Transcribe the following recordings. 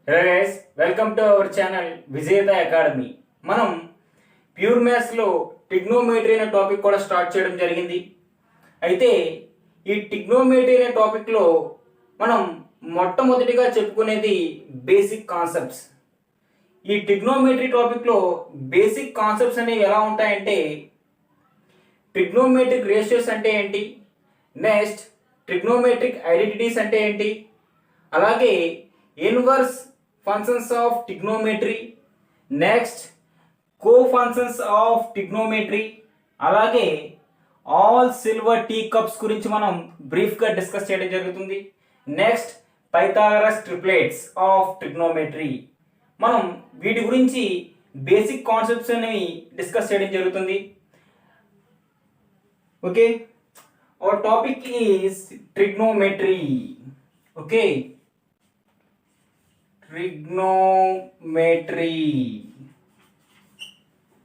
Hey guys, welcome to our channel Vijayata Academy. మనం pure maths లో trigonometry అనే topic కూడా స్టార్ట్ చేయడం జరిగింది. అయితే ఈ ట్రిగ్నోమెట్రీ అనే టాపిక్ లో మనం మొట్టమొదటిగా చెప్పుకునేది బేసిక్ కాన్సెప్ట్స్. ఈ ట్రిగ్నోమెట్రీ టాపిక్ లో బేసిక్ కాన్సెప్ట్స్ అనేవి ఎలా ఉంటాయంటే ట్రిగ్నోమెట్రిక్ రేషియోస్ అంటే ఏంటి, నెక్స్ట్ ట్రిగ్నోమెట్రిక్ ఐడెంటిటీస్ అంటే ఏంటి, అలాగే inverse functions of trigonometry, next co functions of trigonometry, అలాగే ఆల్ సిల్వర్ టీ కప్స్ గురించి మనం బ్రీఫ్గా డిస్కస్ చేయడం జరుగుతుంది. Next Pythagoras triplets of trigonometry, మనం వీటి గురించి బేసిక్ కాన్సెప్ట్స్ అనేవి డిస్కస్ చేయడం జరుగుతుంది. Okay, our topic is trigonometry. Okay, trigonometry.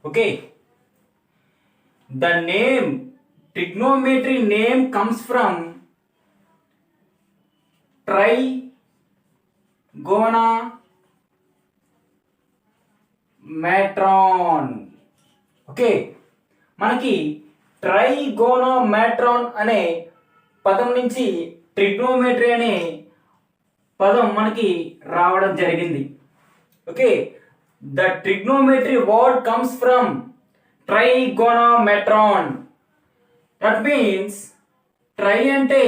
Okay, the name trigonometry name comes from trigonometron. Okay, మనకి ట్రైగోనోమెట్రాన్ అనే పదం నుంచి ట్రిగ్నోమెట్రీ అనే పదం మనకి రావడం జరిగింది. Okay, the trigonometry word comes from trigonometron. That means tri అంటే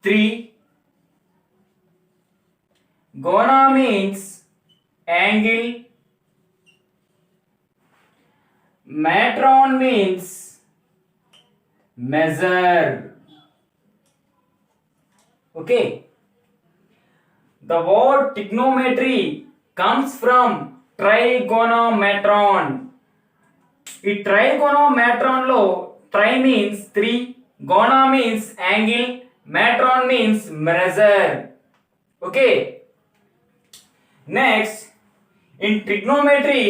3, gona means angle, matron means measure. Okay, the word trigonometry comes from trigonometron. ఈ trigonometron లో tri means 3, gona means angle, matron means measure. Okay, next in trigonometry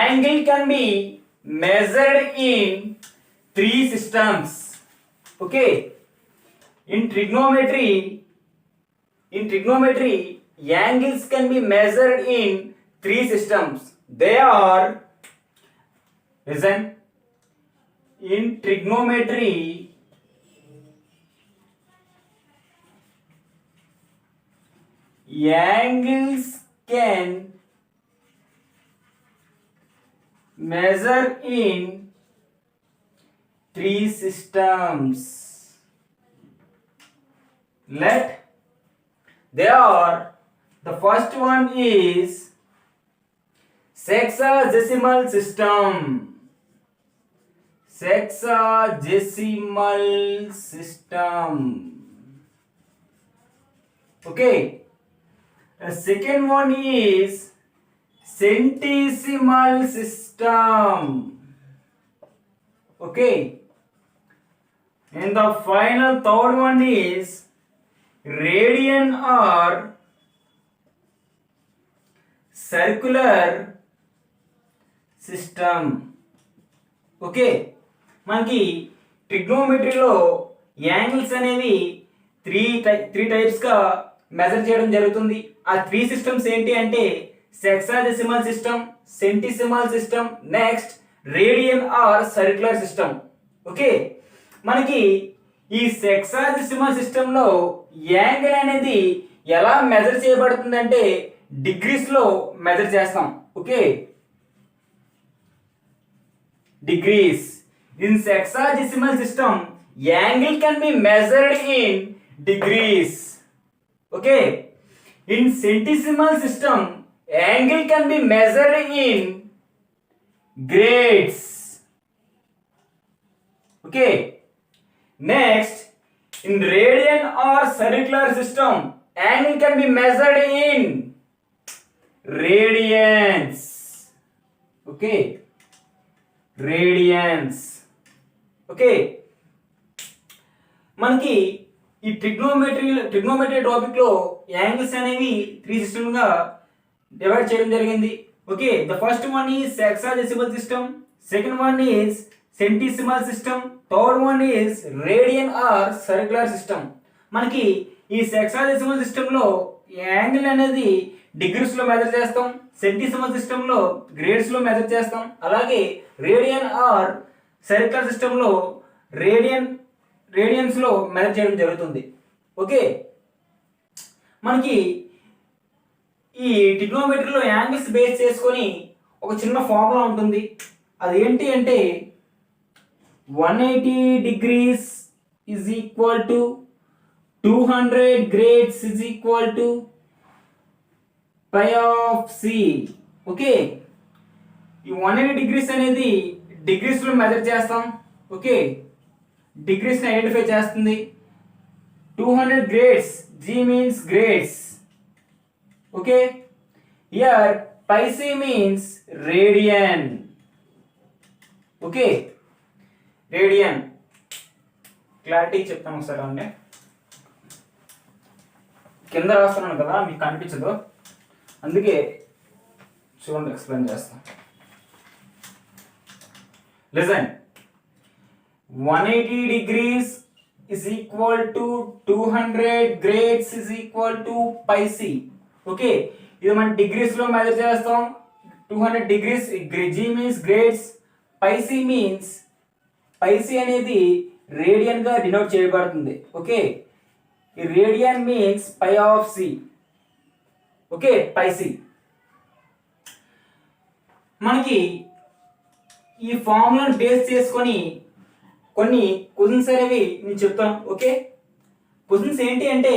angle can be measured in 3 systems. Okay, in trigonometry angles can be measured in 3 systems. They are, listen, in trigonometry angles can measure in 3 systems. They are, the first one is sexagesimal system. Sexagesimal system. Okay, the second one is centesimal system. Okay, and the final third one is radian or circular system. Okay, మనకి ట్రిగ్నోమెట్రీలో angles అనేవి three టైప్స్గా measure చేయడం జరుగుతుంది. ఆ 3 systems ఏంటి అంటే sexagesimal system, centesimal system, next radian or circular system. Okay, మనకి ఈ సెక్సాడెసిమల్ సిస్టంలో యాంగిల్ అనేది ఎలా మెజర్ చేయబడుతుందంటే డిగ్రీస్లో మెజర్ చేస్తాం. Okay, degrees. In sexagesimal system angle can be measured in degrees. Okay, in centesimal system angle can be measured in grades. Okay, next in radian or circular system angle can be measured in radians. Okay, radians. Okay, మనకి ఈ trigonometry topic లో angles అనేవి 3 system గా divide చేయడం జరిగింది. Okay, the first one is sexagesimal system, second one is centesimal system, third one is radian or circular system. మనకి ఈ sexagesimal సిస్టంలో యాంగిల్ అనేది డిగ్రీస్లో మెజర్ చేస్తాం, సెంటిసిమల్ సిస్టంలో గ్రేడ్స్లో మెజర్ చేస్తాం, అలాగే రేడియన్ ఆర్ సర్కిల్ సిస్టంలో రేడియన్స్లో మెజర్ చేయడం జరుగుతుంది. ఓకే, మనకి ఈ ట్రిగ్నోమెట్రీలో యాంగిల్స్ బేస్ చేసుకొని ఒక చిన్న ఫార్ములా ఉంటుంది. అది ఏంటి అంటే 180 degrees is equal to 200 grades is equal to pi of c. Okay, ఈ 180 degrees అనేది డిగ్రీస్లో మెజర్ చేస్తాం. ఓకే, డిగ్రీస్ని ఐడెంటిఫై చేస్తుంది. 200 grades, g means grades. Okay, here pi c means radian. Okay, radian clarity చెప్తాను ఒకసారి. అంటే కింద రాస్తున్నాను కదా, మీకు కనిపించదు, అందుకే చూడండి ఎక్స్ప్లెయిన్ చేస్తాను. Listen, 180 degrees is equal to 200 grades is equal to pi c. Okay, ఇది మనం డిగ్రీస్ లో మెజర్ చేస్తాం. 200 degrees, g means grades, pi c means, pi c అనేది రేడియన్ గా డినోట్ చేయబడుతుంది. ఓకే, ఈ radian means pi of c. Okay, pi c. మనకి ఈ ఫార్ములాను బేస్ చేసుకొని కొన్ని క్వశ్చన్స్ అనేవి నేను చెప్తాను. ఓకే, క్వశ్చన్స్ ఏంటి అంటే,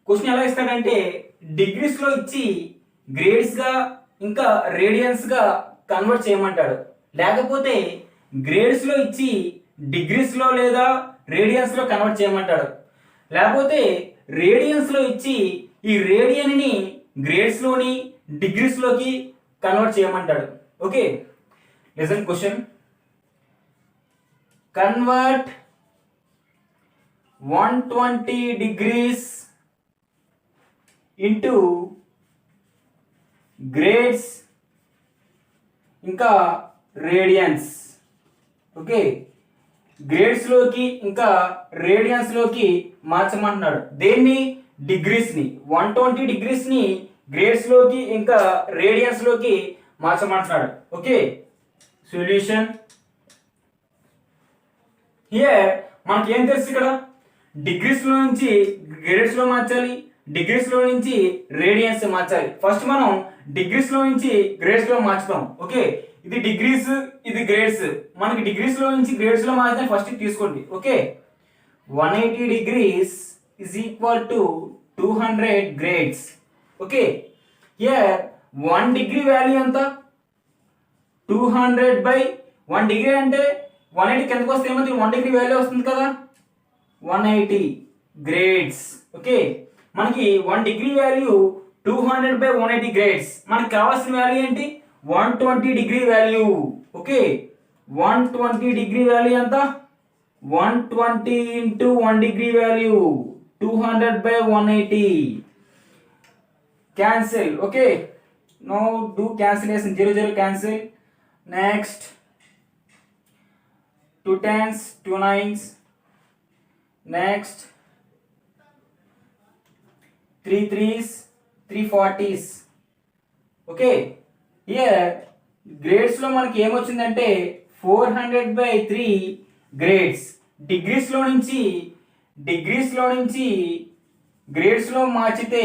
క్వశ్చన్ ఎలా ఇస్తాడంటే డిగ్రీస్ లో ఇచ్చి గ్రేడ్స్ గా ఇంకా రేడియన్స్ గా కన్వర్ట్ చేయమంటాడు, లేకపోతే గ్రేడ్స్ లో ఇచ్చి డిగ్రీస్ లో లేదా రేడియన్స్ లో కన్వర్ట్ చేయమంటాడు, లేకపోతే రేడియన్స్ లో ఇచ్చి ఈ రేడియన్ ని గ్రేడ్స్ లోని డిగ్రీస్ లోకి కన్వర్ట్ చేయమంటాడు. Okay, listen question. Convert 120 degrees into grades ఇంకా రేడియన్స్. ఓకే, గ్రేడ్స్ లోకి ఇంకా రేడియన్స్ లోకి మార్చమంటున్నాడు. దేన్ని? డిగ్రీస్ ని. 120 degrees ని గ్రేడ్స్ లోకి ఇంకా రేడియన్స్ లోకి మార్చమంటున్నాడు. Okay, solution. హియర్ మనకి ఏం తెలుసు, ఇక్కడ డిగ్రీస్ లో నుంచి గ్రేడ్స్ లో మార్చాలి, డిగ్రీస్ లో నుంచి రేడియన్స్ మార్చాలి. ఫస్ట్ మనం డిగ్రీస్ లో నుంచి గ్రేడ్స్ లో మార్చుతాం. ఓకే, ఇది డిగ్రీస్, ఇది గ్రేడ్స్. మనకి డిగ్రీస్ లో నుంచి గ్రేడ్స్ లో మార్చడం ఫస్ట్ తీసుకోండి. Okay, 180 degrees is equal to 200 grades. Okay, here 1 degree value ఎంత? 200 by 1 degree అంటే 180 కిందకు వస్తే ఏమవుతుంది? 1 degree వాల్యూ వస్తుంది కదా, 180 grades. ఓకే, మనకి 1 degree వాల్యూ 200 by 180 grades. మనకి కావాల్సిన వాల్యూ ఏంటి? 120 degree value. Okay, 120 degree value ఎంత? 120 into 1 degree value 200 by 180. Cancel. Okay, now do cancellation. 0 0 cancel. Next, 2 10s, 2 9s. Next, 3 3s, 3 40s. Okay, here grades లో మనకి ఏమొచ్చిందంటే 400 by 3 grades. Degrees లో నుంచి grades లో మార్చితే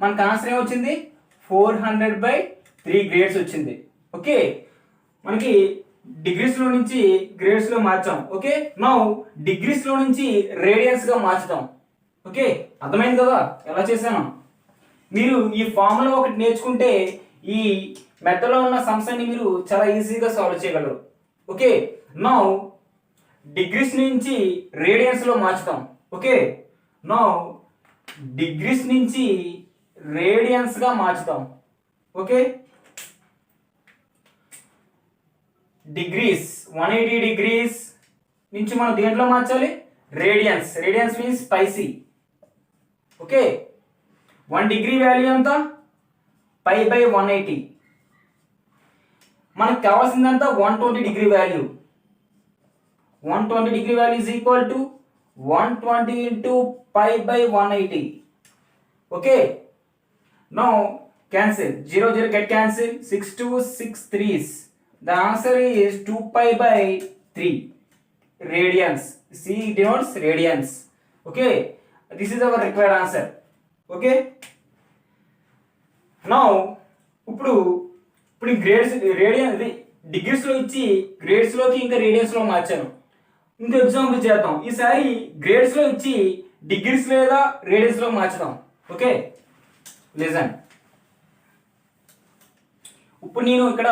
మనకు ఆన్సర్ ఏమొచ్చింది? 400 by 3 గ్రేడ్స్ వచ్చింది. ఓకే, మనకి డిగ్రీస్ లో నుంచి గ్రేడ్స్ లో మార్చాం. ఓకే, నౌ డిగ్రీస్ లో నుంచి రేడియన్స్ గా మార్చుతాం. ఓకే, అర్థమైంది కదా ఎలా చేశాను? మీరు ఈ ఫార్ములా ఒకటి నేర్చుకుంటే ఈ మెథడ్లో ఉన్న సమస్యని మీరు చాలా ఈజీగా సాల్వ్ చేయగలరు. ఓకే, నౌ డిగ్రీస్ నుంచి రేడియన్స్ లో మార్చుతాం. ఓకే, నౌ డిగ్రీస్ నుంచి రేడియన్స్ గా మార్చుతాం. ఓకే, డిగ్రీస్ 180 degrees నుంచి మనం దేంట్లో మార్చాలి? Radians. Radians means pi c. Okay, 1 degree value ఎంత? Pi by 180. మనకు కావాల్సిందంతా 120 degree value. 120 degree value is equal to 120 into pi by 180. Okay, now cancel 0 0 get cancel, 6 2 6 3s. The answer is 2 pi by 3 radians. C denotes radians. Okay, this is our required answer. Okay, now ఇప్పుడు grades radian డిగ్రీస్లో ఇచ్చి గ్రేడ్స్లోకి ఇంకా రేడియన్స్లో మార్చాను. ఇంకో example చేద్దాం. ఈసారి గ్రేడ్స్లో ఇచ్చి degrees లేదా రేడియన్స్లో మార్చుదాం. Okay, listen. ఇప్పుడు నేను ఇక్కడ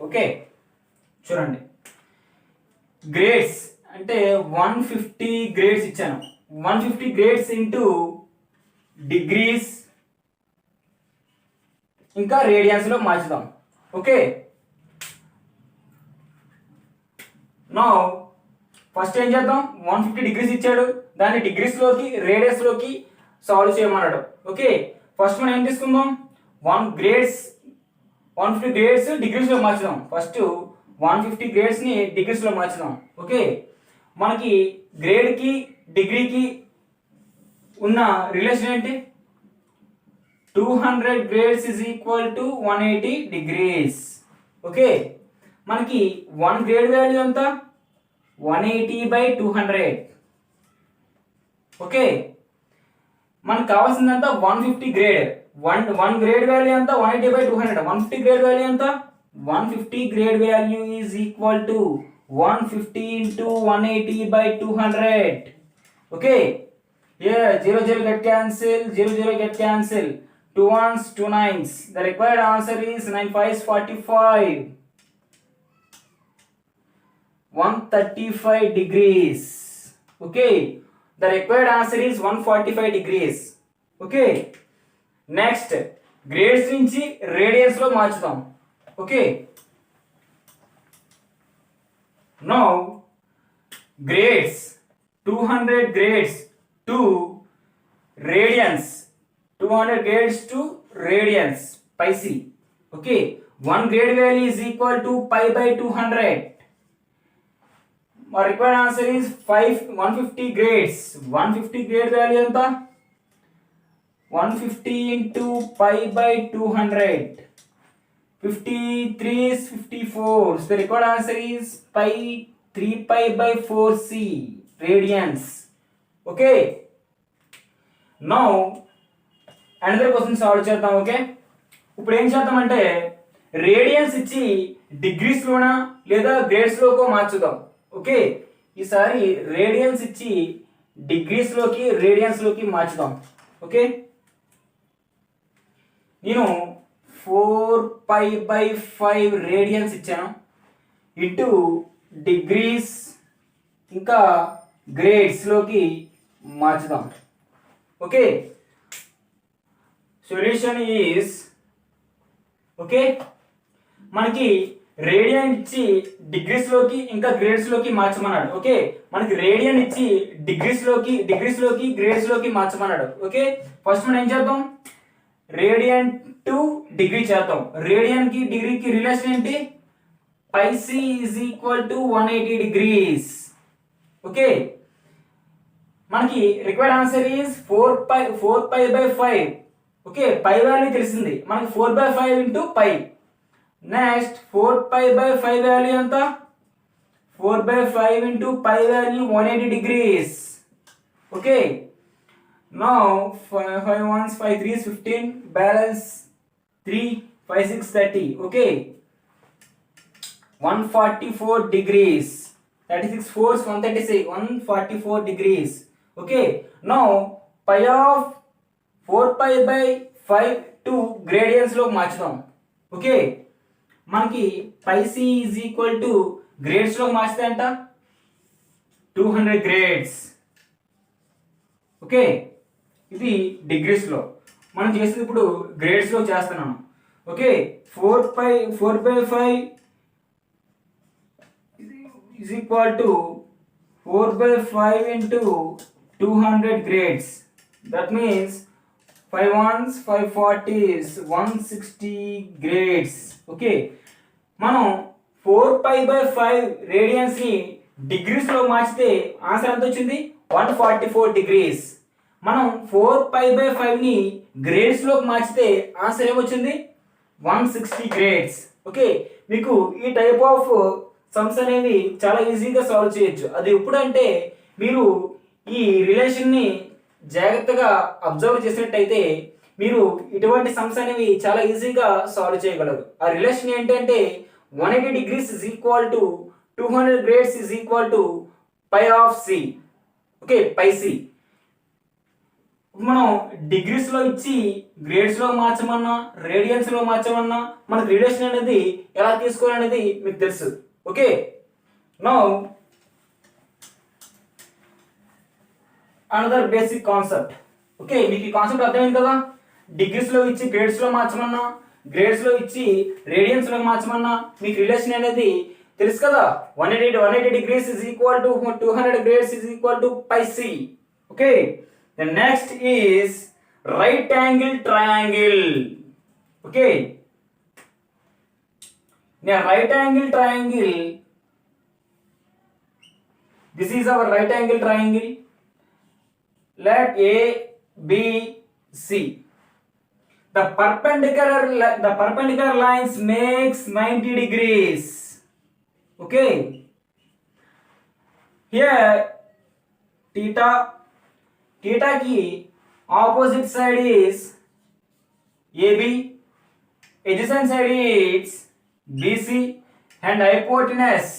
ఓకే చూడండి, గ్రేడ్స్ అంటే 150 గ్రేడ్స్ ఇచ్చాను. 150 గ్రేడ్స్ ఇంటూ డిగ్రీస్ ఇంకా రేడియన్స్లో మార్చుదాం. ఓకే, నౌ ఫస్ట్ ఏం చేద్దాం, 150 డిగ్రీస్ ఇచ్చాడు, దాన్ని డిగ్రీస్లోకి రేడియన్స్లోకి సాల్వ్ చేయమన్నాడు. ఓకే, ఫస్ట్ మనం ఏం తీసుకుందాం, 150 గ్రేడ్స్ డిగ్రీస్లో మార్చుదాం. ఫస్ట్ 150 గ్రేడ్స్ని డిగ్రీస్లో మార్చుదాం. ఓకే, మనకి గ్రేడ్కి డిగ్రీకి ఉన్న రిలేషన్ ఏంటి, 200 grades is equal to 180 degrees. Okay, మనకి 1 గ్రేడ్ వాల్యూ ఎంత, 180 by 200. ఓకే, మనకు కావాల్సిందంతా 150 గ్రేడ్. 1 గ్రేడ్ వాల్యూ ఎంత, 180 by 200. 150 గ్రేడ్ వాల్యూ ఎంత, 150 grade value is equal to 150 into 180 by 200. Okay, 0 0 get cancel, 0 0 get cancel, 2 1s 2 9s. The required answer is 9 5s 45. 135 degrees. Okay, the required answer is 145 degrees. Okay, next grades నుంచి radians లో మార్చుదాం. Okay, now grades 200 grades to radians, 200 grades to radians, pi c. Okay, 1 grade value is equal to pi by 200. Our required answer is 150 grades. 150 grade value anta, 150 into pi by 200. 53 is 54. So the required answer is 3 pi by 4c radians. Okay, now another question solve చేద్దాం. Okay, ఇప్పుడు ఏం చేద్దామంటే radians ఇచ్చి డిగ్రీస్లోనా లేదా గ్రేడ్స్లోకో మార్చుదాం. Okay, ఈసారి radians ఇచ్చి డిగ్రీస్లోకి రేడియన్స్లోకి మార్చుదాం. Okay, నేను 4 pi by 5 radians ఇచ్చాను ఇంటూ డిగ్రీస్ ఇంకా గ్రేడ్స్లోకి మార్చుదాం. ఓకే, సొల్యూషన్ ఈజ్ ఓకే, మనకి రేడియన్ ఇచ్చి డిగ్రీస్లోకి ఇంకా గ్రేడ్స్లోకి మార్చమన్నాడు. ఓకే, మనకి రేడియన్ ఇచ్చి డిగ్రీస్లోకి గ్రేడ్స్లోకి మార్చమన్నాడు. ఓకే, ఫస్ట్ మనం ఏం చేద్దాం, రేడియన్ టు డిగ్రీ చేద్దాం. రేడియన్కి డిగ్రీకి రిలేషన్ ఏంటి, pi C is equal to 180 degrees. Okay, మనకి required answer is 4 pi by 5. Okay, pi value తెలిసింది మనకి, 4 by 5 into pi. Next 4 pi by 5 value ఎంత, 4 by 5 into pi value 180 degrees. Okay, now 5 1s 5 3s 15, balance 3 5 6 30. ఓకే, 144 degrees, 36 4s 136, 144 degrees. Okay, now pi of 4 pi by 5 to గ్రేడియన్స్లో మార్చుదాం. Okay, మనకి pi C is equal to గ్రేడ్స్లో మార్చితే అంట 200 grades. Okay, ఇది డిగ్రీస్లో, మనం చేసేది ఇప్పుడు గ్రేడ్స్లో చేస్తున్నాము. Okay, 4 by 5 is equal to 4 by 5 into 200 grades. That means 5 1s 5 40s 160 grades. Okay, మనం 4 pi by 5 రేడియన్స్ ని డిగ్రీస్ లో మార్చితే ఆన్సర్ ఎంత వచ్చింది, 144 degrees. మనం 4π/5ని గ్రేడ్స్లోకి మార్చితే ఆన్సర్ ఏమొచ్చింది 160 గ్రేడ్స్. ఓకే, మీకు ఈ టైప్ ఆఫ్ సమ్స్ అనేవి చాలా ఈజీగా సాల్వ్ చేయొచ్చు. అది ఎప్పుడంటే మీరు ఈ రిలేషన్ని జాగ్రత్తగా అబ్జర్వ్ చేసినట్టయితే మీరు ఇటువంటి సమ్స్ అనేవి చాలా ఈజీగా సాల్వ్ చేయగలరు. ఆ రిలేషన్ ఏంటంటే 180 degrees is equal to 200 grades is equal to pi of c. Okay, pi c. మనం డిగ్రీస్లో ఇచ్చి గ్రేడ్స్లో మార్చమన్నా రేడియన్స్లో మార్చమన్నా మనకు రిలేషన్ అనేది ఎలా తీసుకోవాలనేది మీకు తెలుసు. Okay, now another basic concept. Okay, మీకు ఈ కాన్సెప్ట్ అర్థమైంది కదా. డిగ్రీస్లో ఇచ్చి గ్రేడ్స్లో మార్చమన్నా గ్రేడ్స్లో ఇచ్చి రేడియన్స్లో మార్చమన్నా మీకు రిలేషన్ అనేది తెలుసు కదా. 180 degrees is equal to 200 grades is equal to pi c. Okay, the next is right angle triangle. Okay, now right angle triangle, this is our right angle triangle. Let A B C. The perpendicular lines makes 90 degrees. Okay, here theta की opposite side is AB, adjacent side is BC, and hypotenuse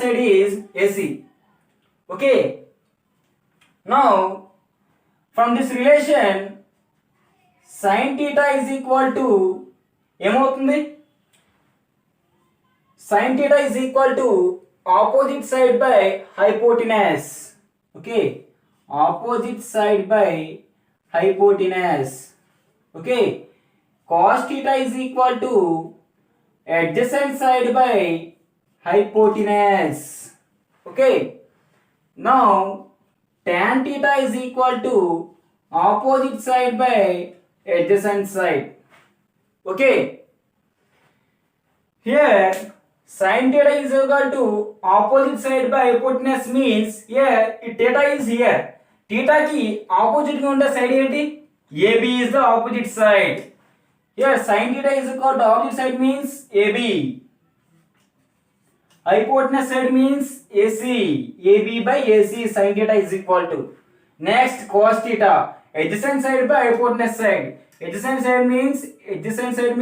side is AC. Okay, now from this relation sin theta is equal to ఏమవుతుంది, sin theta is equal to opposite side by hypotenuse. Okay, opposite side by hypotenuse. Okay, cos theta is equal to adjacent side by hypotenuse. Okay, now tan theta is equal to opposite side by adjacent side. Okay, here sin theta is equal to opposite side by hypotenuse means here theta is here. Theta की opposite గా ఉండే side ఏంటి, AB is the opposite side. Here sin theta is equal to opposite side means AB. Hypotenuse side means AC. AB by AC sin theta is equal to. Next cos theta, adjacent side by hypotenuse side. Adjacent side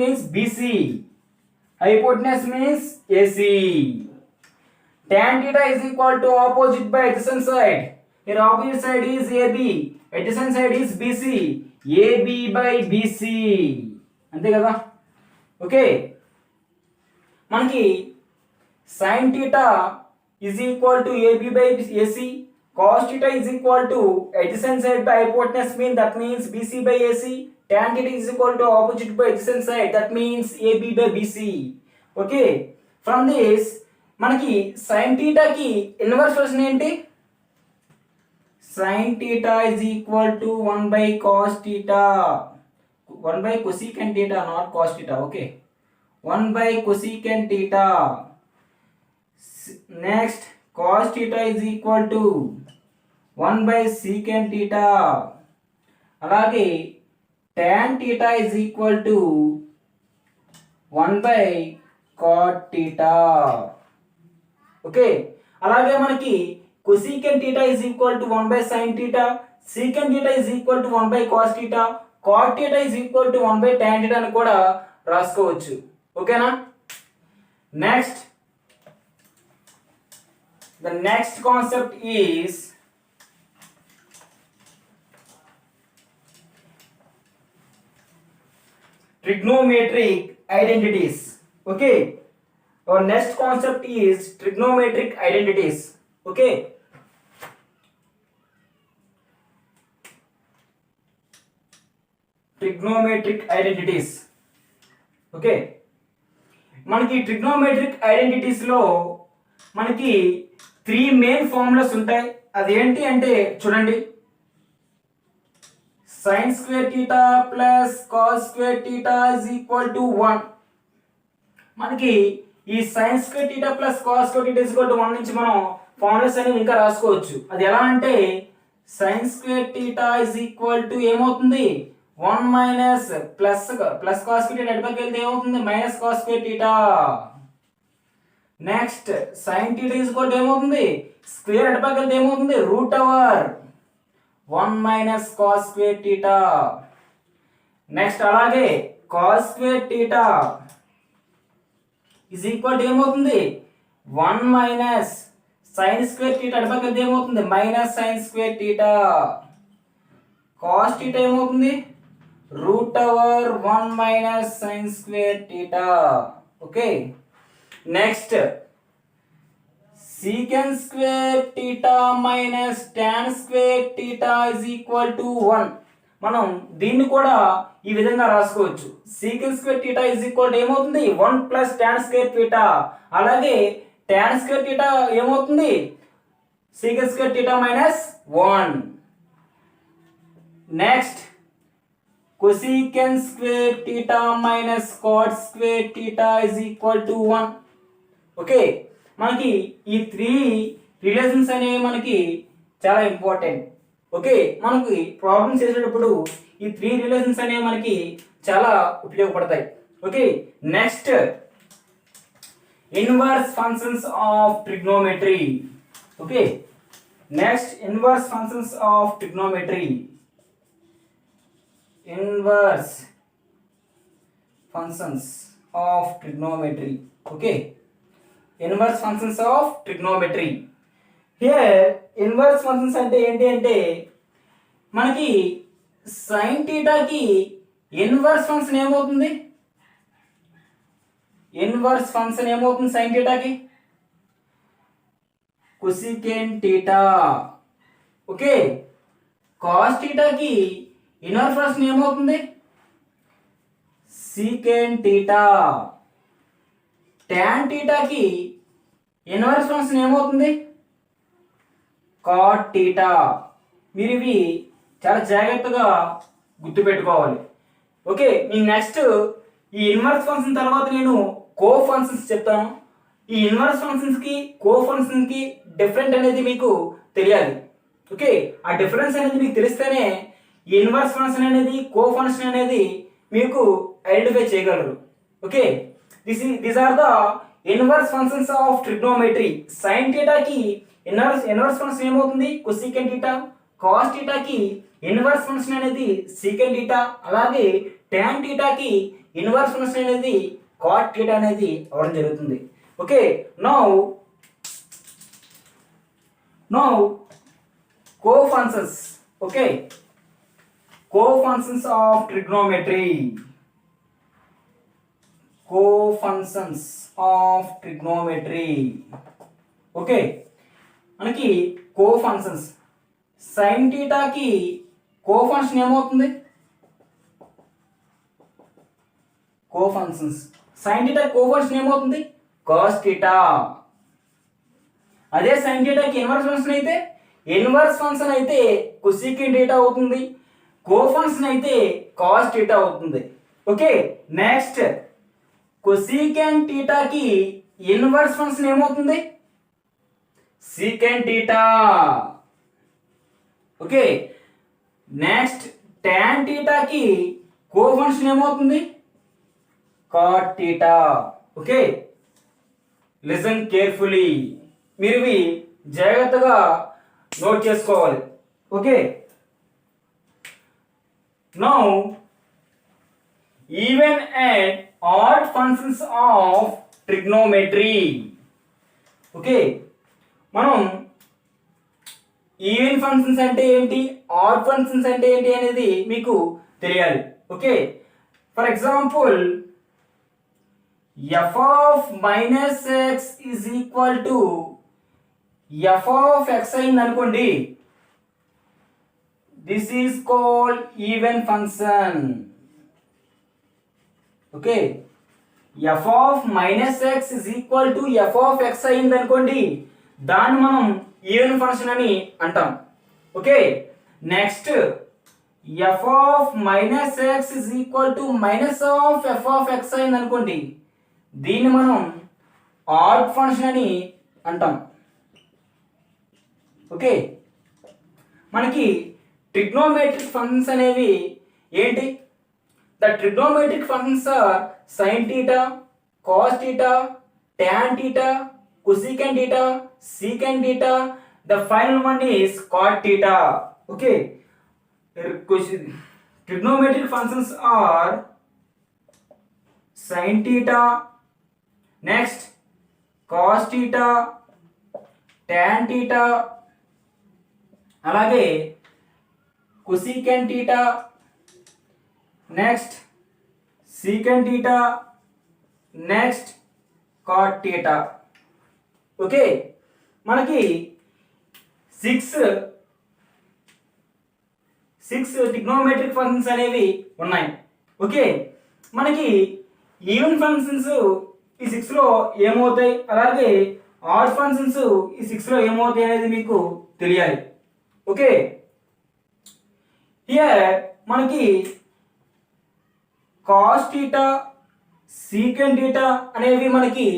means BC. Hypotenuse means AC. Tan theta is equal to opposite by adjacent side. Here opposite side is AB, adjacent side is BC. AB by BC. అంతే కదా. Okay, మనకి sin theta is equal to AB by AC. Cos theta is equal to adjacent side by hypotenuse that means BC by AC. Tan theta is equal to opposite by adjacent side that means AB by BC. Okay, from this మనకి sin theta కి inverse version ఏంటి, sin theta is equal to 1 by cos theta, 1 by cosecant theta, not cos theta. Okay, 1 by cosecant theta. Next cos theta is equal to 1 by secant theta. అలాగే tan theta is equal to 1 by cot theta. Okay, అలాగే మనకి cosecant theta is equal to 1 by sin theta, secant theta is equal to 1 by cos theta, cot theta is equal to 1 by tan theta అని కూడా రాసుకోవచ్చు. ఓకేనా. Next the next concept is trigonometric identities. Okay, our next concept is trigonometric identities. Okay, trigonometric identities. Okay, మనకి trigonometric identities లో మనకి 3 main formulas ఉంటాయి. అదేంటి అంటే చూడండి, sin square theta plus cos square theta is equal to 1. మనకి ఈ sin square theta plus cos square theta is equal to 1 నుంచి మనం ఫార్ములాస్ అనేవి ఇంకా రాసుకోవచ్చు. అది ఎలా అంటే sin square theta is equal to ఏమవుతుంది 1 మైనస్ ప్లస్ cos theta ఎడపకి వెళ్తే ఏమవుతుంది minus cos square theta. Next sin theta is equal to ఏమవుతుంది స్క్వేర్ ఎడపకి వెళ్తే ఏమవుతుంది root over 1 minus cos square theta. Next అలాగే cos square theta is equal to ఏమవుతుంది 1 minus sin square theta ఎడపకి వెళ్తే ఏమవుతుంది minus sin square theta. cos theta ఏమవుతుంది root over 1 minus sin square theta. Okay next secant square theta minus tan square theta is equal to 1. మనం దీన్ని కూడా ఈ విధంగా రాసుకోవచ్చు. secant square theta is equal to ఏమవుతుంది 1 ప్లస్ tan square theta. అలాగే tan square theta ఏమవుతుంది secant square theta minus 1. Next cosecant square theta minus cot square theta is equal to 1. Okay మనకి ఈ 3 రిలేషన్స్ అనేవి మనకి చాలా ఇంపార్టెంట్. ఓకే మనకి problems చేసేటప్పుడు ఈ 3 రిలేషన్స్ అనేవి మనకి చాలా ఉపయోగపడతాయి. Okay next inverse functions of trigonometry. Okay next inverse functions of trigonometry. Inverse functions of trigonometry. Okay inverse functions of trigonometry. Here inverse functions అంటే ఏంటి అంటే మనకి sin థీటాకి ఇన్వర్స్ ఫంక్షన్ ఏమవుతుంది ఇన్వర్స్ ఫంక్షన్ ఏమవుతుంది sin థీటాకి cosecant థీటా. ఓకే cos థీటాకి inverse function ఏమవుతుంది secant థీటా. tan థీటాకి ఇన్వర్స్ ఫంక్షన్ ఏమవుతుంది cot థీటా. మీరు ఇవి చాలా జాగ్రత్తగా గుర్తుపెట్టుకోవాలి. ఓకే నేను నెక్స్ట్ ఈ ఇన్వర్స్ ఫంక్షన్ తర్వాత నేను కో ఫంక్షన్స్ చెప్తాను. ఈ ఇన్వర్స్ ఫంక్షన్స్ కి కో ఫంక్షన్ కి డిఫరెంట్ అనేది మీకు తెలియాలి. ఓకే ఆ డిఫరెన్స్ అనేది మీకు తెలిస్తేనే ఈ ఇన్వర్స్ ఫంక్షన్ అనేది కో ఫంక్షన్ అనేది మీకు ఐడెంటిఫై చేయగలరు. Okay these are the inverse functions of trigonometry. sin theta కి ఇన్వర్స్ ఫంక్షన్ ఏమవుతుంది cosecant theta. cos theta కి ఇన్వర్స్ ఫంక్షన్ అనేది secant theta. అలాగే tan theta కి ఇన్వర్స్ ఫంక్షన్ అనేది cot theta అనేది అవడం జరుగుతుంది. Okay now co-functions. Okay co-functions of trigonometry. co-functions of trigonometry. Okay మనకి co-functions sin theta కి co-function ఏమవుతుంది co-functions sin theta co-function ఏమవుతుంది cos theta. అదే sin theta కి ఇన్వర్స్ ఫంక్షన్ అయితే cosecant theta అవుతుంది. co-function అయితే cos theta అవుతుంది. ఓకే నెక్స్ట్ cosecant theta కి ఇన్వర్స్ ఫంక్షన్ ఏమవుతుంది secant theta. Okay next tan theta కి కో ఫంక్షన్ ఏమవుతుంది cot theta. Okay listen carefully మీరు ఇవి జాగ్రత్తగా నోట్ చేసుకోవాలి. Okay now even and odd functions of trigonometry. Okay మనం ఈవెన్ ఫంక్షన్స్ అంటే ఏంటి ఆడ్ ఫంక్షన్స్ అంటే ఏంటి అనేది మీకు తెలియాలి. Okay for example f of minus x is equal to f of x అయింది అనుకోండి, this is called even function. Okay f of minus x is equal to f of x అయింది అనుకోండి, దాన్ని మనం ఈవెన్ ఫంక్షన్ అని అంటాం. Okay next f of minus x is equal to minus of f of x అయింది అనుకోండి, దీన్ని మనం ఆడ్ ఫంక్షన్ అని అంటాం. ఓకే, మనకి ట్రిగ్నోమెట్రిక్ ఫంక్షన్స్ అనేవి ఏంటి? The trigonometric functions are sin theta, cos theta, tan theta, cosecant theta, secant theta. The final one is cot theta. Okay, trigonometric functions are sin theta, next cos theta, tan theta, అలాగే cosecant theta, next secant theta, next cot theta. Okay, మనకి six trigonometric functions అనేవి ఉన్నాయి. Okay, మనకి even functions ఈ 6లో ఏమవుతాయి, అలాగే add functions ఈ 6లో ఏమవుతాయి అనేది మీకు తెలియాలి. ఓకే, హియర్ మనకి cos theta, secant theta అనేవి మనకి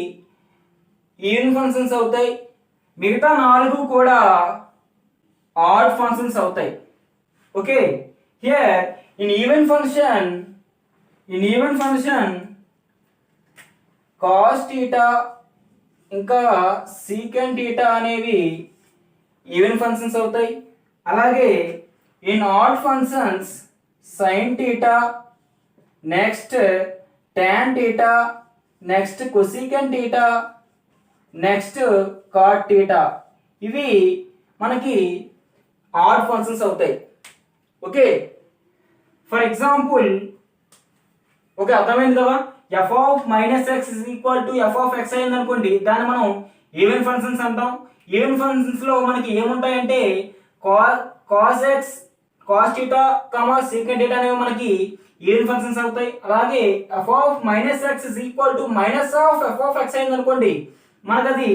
ఈవెన్ ఫంక్షన్స్ అవుతాయి. మిగతా 4 కూడా ఆడ్ ఫంక్షన్స్ అవుతాయి. Okay, here in even function cos theta ఇంకా secant theta అనేవి ఈవెన్ ఫంక్షన్స్ అవుతాయి. అలాగే in odd functions sin theta, next tan theta, next cosecant theta, next cot theta, ఇవి మనకి ఆడ్ ఫంక్షన్స్ అవుతాయి. ఓకే, ఫర్ ఎగ్జాంపుల్ ఓకే అర్థమైంది కదా, f of minus X is equal to F of x అయింది అనుకోండి, దాన్ని మనం ఈవెన్ ఫంక్షన్స్ అంటాం. ఈవెన్ ఫంక్షన్స్ లో మనకి ఏముంటాయంటే cos X, cos theta, second theta అనేవి మనకి ఈవెన్ ఫంక్షన్స్ అవుతాయి. అలాగే F of minus X is equal to minus of F of x అయింది అనుకోండి, మనకు అది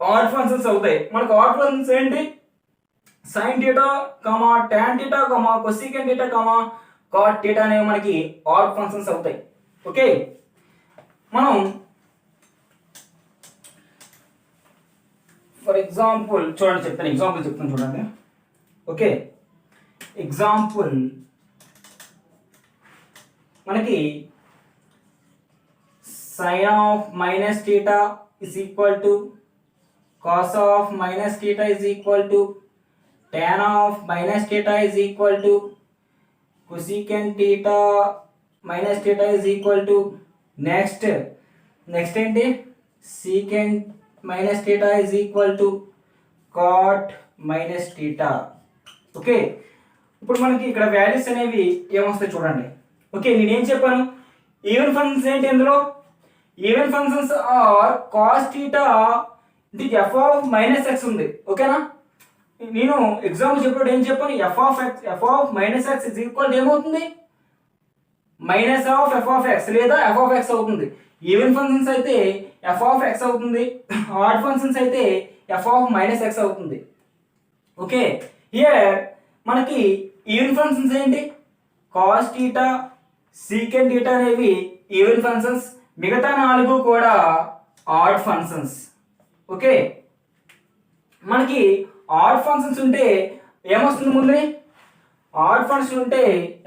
ఆడ్ ఫంక్షన్స్ అవుతాయి. మనకు ఆడ్ ఫంక్షన్స్ ఏంటి? sin theta, tan theta, cosecant theta, cot theta అనేవి మనకి ఆడ్ ఫంక్షన్స్ అవుతాయి. ఓకే, మనం ఫర్ ఎగ్జాంపుల్ చెప్తాను చూడండి. ఓకే, ఎగ్జాంపుల్ మనకి sin of minus theta is equal to cos of minus theta is equal to tan of minus theta is equal to cosecant theta minus theta is equal to next ఏంటి secant minus theta is equal to cot minus theta. Okay, ఇప్పుడు మనకి ఇక్కడ values అనేవి ఏమొస్తాయి చూడండి. Okay, నేనేం చెప్పాను, even functions ఏంటి ఇందులో? Even functions are cos theta, ఇది ఎఫ్ ఆఫ్ మైనస్ ఎక్స్ ఉంది. ఓకేనా, నేను ఎగ్జాంపుల్ చెప్పినప్పుడు ఏం చెప్పాను, F of minus X is equal ఏమవుతుంది, minus of F of X లేదా ఎఫ్ ఆఫ్ ఎక్స్ అవుతుంది. ఈవెన్ ఫంక్షన్స్ అయితే ఎఫ్ ఆఫ్ ఎక్స్ అవుతుంది, ఆడ్ ఫంక్షన్స్ అయితే ఎఫ్ ఆఫ్ మైనస్ ఎక్స్ అవుతుంది. ఓకే, హియర్ మనకి ఈవెన్ ఫంక్షన్స్ ఏంటి, కాస్ థీటా, సీకెంట్ థీటా అనేవి ఈవెన్ ఫంక్షన్స్, మిగతా 4 కూడా ఆడ్ ఫంక్షన్స్. ఓకే, మనకి ఆడ్ ఫంక్షన్స్ ఉంటే ఏమొస్తుంది ముందు, ఆడ్ ఫంక్షన్ ఉంటే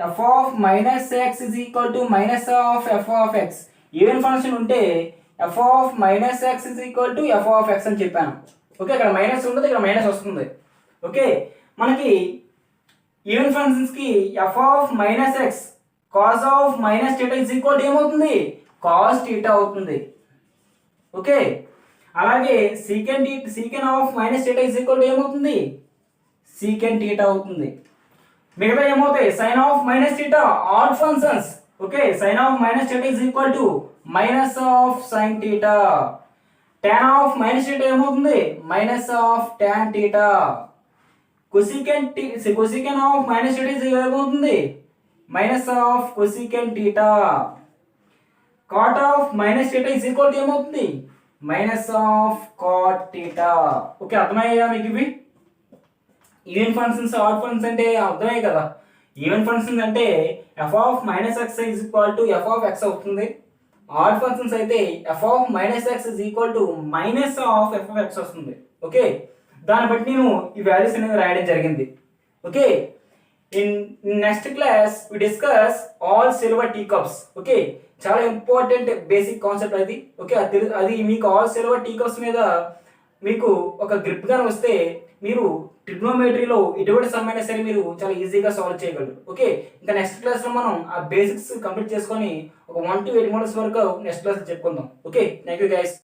F of minus X is equal to minus of F of X. Even function ఉంటే F of minus X is equal to F of X అని చెప్పాను. Okay, ఇక్కడ minus ఉంటుంది, ఇక్కడ మైనస్ వస్తుంది. ఓకే, మనకి ఈవెన్ ఫంక్షన్స్ కి F of minus X cos of minus theta is equal to ఏమవుతుంది, కాస్ థీటా అవుతుంది. ఓకే, అలాగే secant of minus theta is equal to ఏమవుతుంది, సీకెంట్ థీటా అవుతుంది. మిగతా ఏమవుతాయి, sine of minus theta odd functions. Okay, sine of minus theta is equal to minus of sine theta. tan of minus theta ఏమవుతుంది, minus of tan theta. Cosecant of minus theta is ఏమవుతుంది, minus of cosecant theta. Cot of minus theta is equal to ఏమవుతుంది, minus of cot theta. Okay, అర్థమయ్యా మీకు ఇవి? Even functions odd functions అంటే అర్థమయ్యాయి కదా. Even functions అంటే F of minus X is equal to F of X అవుతుంది. Odd functions అయితే F of minus X is equal to minus of F of X వస్తుంది. ఓకే, దాన్ని బట్టి నేను ఈ వాల్యూస్ అనేవి రాయడం జరిగింది. Okay, in next class we discuss all silver tea cups. Okay, చాలా ఇంపార్టెంట్ బేసిక్ కాన్సెప్ట్ అది. ఓకే, అది మీకు ఆల్ సిల్వర్ టీ కప్స్ మీద మీకు ఒక గ్రిప్ గానే వస్తే మీరు ట్రిగ్నోమెట్రీలో ఎటువంటి సమ్ అయినా సరే మీరు చాలా ఈజీగా సాల్వ్ చేయగలరు. ఓకే, ఇంకా నెక్స్ట్ క్లాస్లో మనం ఆ బేసిక్స్ కంప్లీట్ చేసుకొని ఒక 1 to 8 మోడల్స్ వరకు నెక్స్ట్ క్లాస్ చెప్పుకుందాం. Okay, thank you guys.